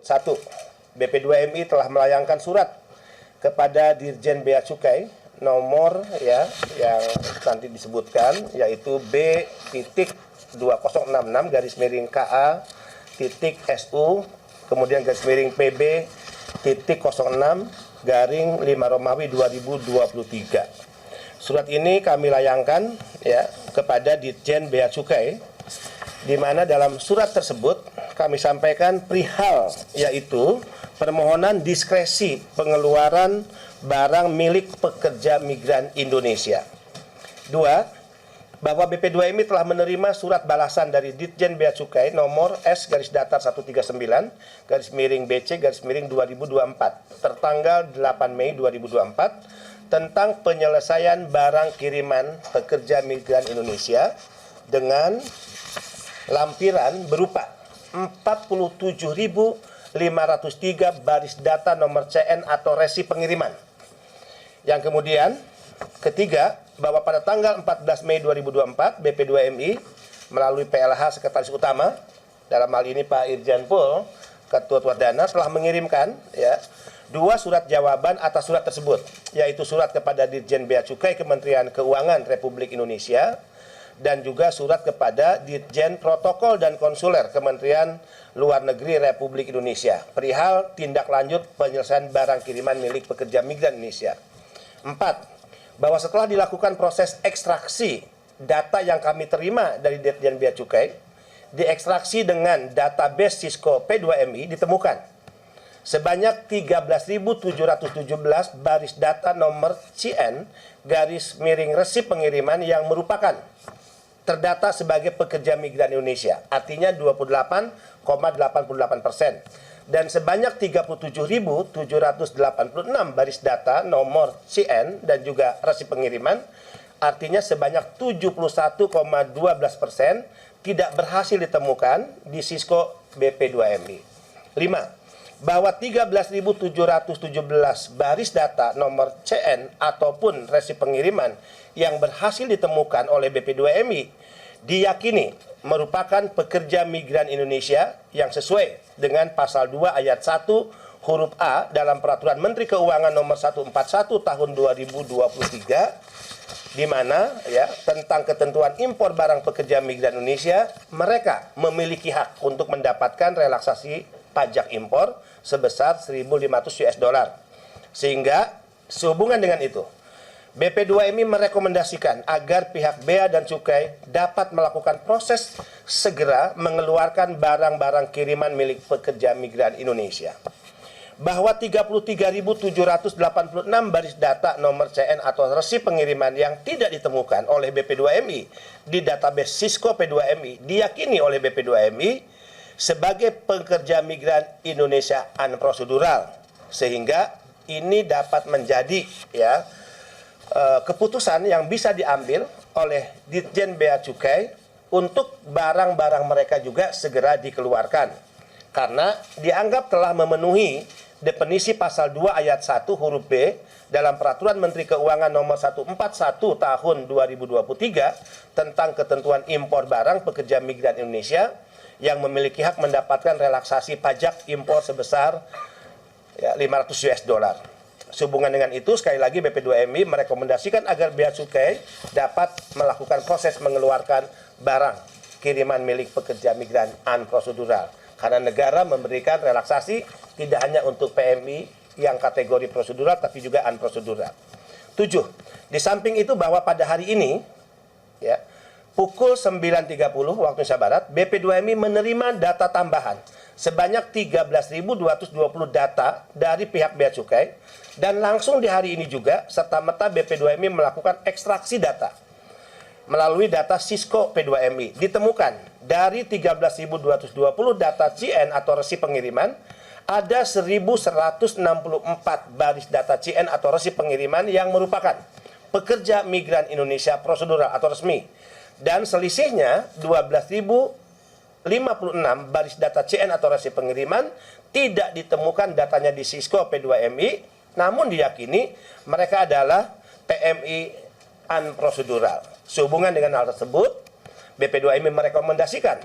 Satu, BP2MI telah melayangkan surat kepada Dirjen Bea Cukai nomor yang nanti disebutkan, yaitu B.2066-KA.SU kemudian /PB.06-5 Surat ini kami layangkan kepada Dirjen Bea Cukai, di mana dalam surat tersebut kami sampaikan perihal yaitu permohonan diskresi pengeluaran barang milik pekerja migran Indonesia. Dua, bahwa BP2MI telah menerima surat balasan dari Ditjen Bea Cukai nomor S-Data139-BC-2024 tertanggal 8 Mei 2024 tentang penyelesaian barang kiriman pekerja migran Indonesia dengan lampiran berupa 47.503 baris data nomor CN atau resi pengiriman. Yang kemudian, ketiga, bahwa pada tanggal 14 Mei 2024, BP2MI melalui PLH Sekretaris Utama, dalam hal ini Pak Irjen Pol, Ketua Tuadana, telah mengirimkan dua surat jawaban atas surat tersebut, yaitu surat kepada Dirjen Bea Cukai Kementerian Keuangan Republik Indonesia, dan juga surat kepada Ditjen Protokol dan Konsuler Kementerian Luar Negeri Republik Indonesia perihal tindak lanjut penyelesaian barang kiriman milik pekerja migran Indonesia. 4. Bahwa setelah dilakukan proses ekstraksi data yang kami terima dari Ditjen Bea Cukai, diekstraksi dengan database Cisco P2MI ditemukan sebanyak 13.717 baris data nomor CN /resi pengiriman yang merupakan terdata sebagai pekerja migran Indonesia, artinya 28,88%, dan sebanyak 37.786 baris data nomor CN dan juga resi pengiriman, artinya sebanyak 71,12% tidak berhasil ditemukan di Cisco BP2MI. 5. Bahwa 13.717 baris data nomor CN ataupun resi pengiriman yang berhasil ditemukan oleh BP2MI diyakini merupakan pekerja migran Indonesia yang sesuai dengan pasal 2 ayat 1 huruf A dalam Peraturan Menteri Keuangan nomor 141 tahun 2023, di mana tentang ketentuan impor barang pekerja migran Indonesia, mereka memiliki hak untuk mendapatkan relaksasi pajak impor sebesar $1.500. Sehingga sehubungan dengan itu, BP2MI merekomendasikan agar pihak Bea dan Cukai dapat melakukan proses segera mengeluarkan barang-barang kiriman milik pekerja migran Indonesia. Bahwa 33.786 baris data nomor CN atau resi pengiriman yang tidak ditemukan oleh BP2MI di database Cisco P2MI diyakini oleh BP2MI sebagai pekerja migran Indonesia unprosedural, sehingga ini dapat menjadi keputusan yang bisa diambil oleh Ditjen Bea Cukai untuk barang-barang mereka juga segera dikeluarkan, karena dianggap telah memenuhi definisi pasal 2 ayat 1 huruf B dalam Peraturan Menteri Keuangan nomor 141 tahun 2023 tentang ketentuan impor barang pekerja migran Indonesia yang memiliki hak mendapatkan relaksasi pajak impor sebesar $500. Sehubungan dengan itu, sekali lagi BP2MI merekomendasikan agar Bea Cukai dapat melakukan proses mengeluarkan barang kiriman milik pekerja migran unprosedural, karena negara memberikan relaksasi tidak hanya untuk PMI yang kategori prosedural tapi juga unprosedural. 7. Di samping itu, bahwa pada hari ini pukul 9.30 waktu Indonesia Barat, BP2MI menerima data tambahan sebanyak 13.220 data dari pihak Bea Cukai, dan langsung di hari ini juga serta-merta BP2MI melakukan ekstraksi data melalui data Cisco P2MI. Ditemukan dari 13.220 data CN atau resi pengiriman, ada 1.164 baris data CN atau resi pengiriman yang merupakan pekerja migran Indonesia prosedural atau resmi, dan selisihnya 12.056 baris data CN atau resi pengiriman tidak ditemukan datanya di Cisco P2MI, namun diyakini mereka adalah PMI unprosedural. Sehubungan dengan hal tersebut, BP2MI merekomendasikan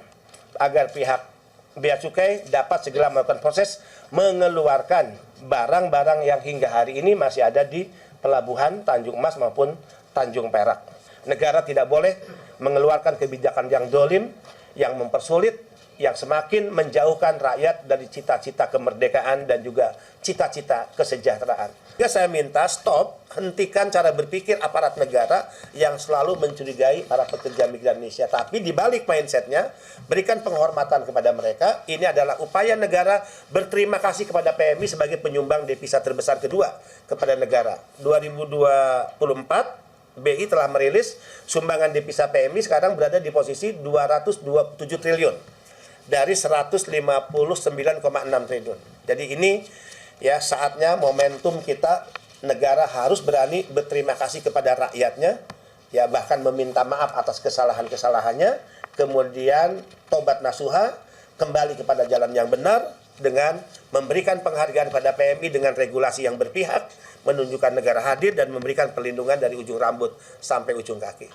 agar pihak Bea Cukai dapat segera melakukan proses mengeluarkan barang-barang yang hingga hari ini masih ada di pelabuhan Tanjung Mas maupun Tanjung Perak. Negara tidak boleh mengeluarkan kebijakan yang dolim, yang mempersulit, yang semakin menjauhkan rakyat dari cita-cita kemerdekaan dan juga cita-cita kesejahteraan. Ya, saya minta stop, hentikan cara berpikir aparat negara yang selalu mencurigai para pekerja migran Indonesia. Tapi di balik mindsetnya, berikan penghormatan kepada mereka. Ini adalah upaya negara berterima kasih kepada PMI sebagai penyumbang devisa terbesar kedua kepada negara. 2024, BI telah merilis sumbangan devisa PMI sekarang berada di posisi 227 triliun. Dari 159,6 triliun. Jadi ini ya saatnya momentum kita, negara harus berani berterima kasih kepada rakyatnya, ya bahkan meminta maaf atas kesalahan-kesalahannya, kemudian tobat nasuha, kembali kepada jalan yang benar dengan memberikan penghargaan pada PMI dengan regulasi yang berpihak, menunjukkan negara hadir dan memberikan perlindungan dari ujung rambut sampai ujung kaki.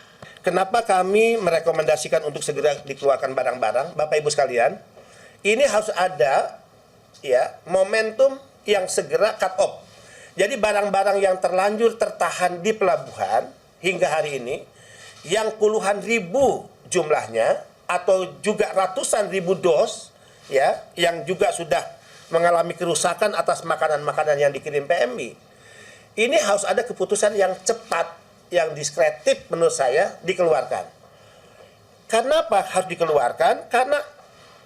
Kenapa kami merekomendasikan untuk segera dikeluarkan barang-barang, Bapak Ibu sekalian? Ini harus ada ya momentum yang segera cut off. Jadi barang-barang yang terlanjur tertahan di pelabuhan hingga hari ini, yang puluhan ribu jumlahnya atau juga ratusan ribu dos, ya, yang juga sudah mengalami kerusakan atas makanan-makanan yang dikirim PMI. Ini harus ada keputusan yang cepat, yang diskretif menurut saya dikeluarkan. Kenapa harus dikeluarkan? Karena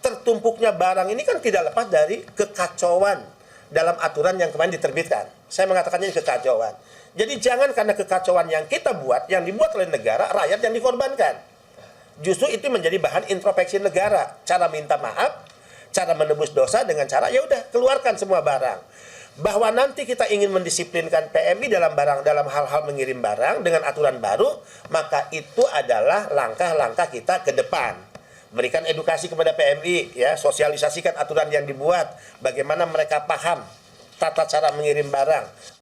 tertumpuknya barang ini kan tidak lepas dari kekacauan dalam aturan yang kemarin diterbitkan. Saya mengatakannya ini kekacauan. Jadi jangan karena kekacauan yang kita buat, yang dibuat oleh negara, rakyat yang dikorbankan. Justru itu menjadi bahan introspeksi negara. Cara minta maaf, cara menebus dosa dengan cara ya udah keluarkan semua barang. Bahwa nanti kita ingin mendisiplinkan PMI dalam hal-hal mengirim barang dengan aturan baru, maka itu adalah langkah-langkah kita ke depan. Berikan edukasi kepada PMI, ya, sosialisasikan aturan yang dibuat, bagaimana mereka paham tata cara mengirim barang.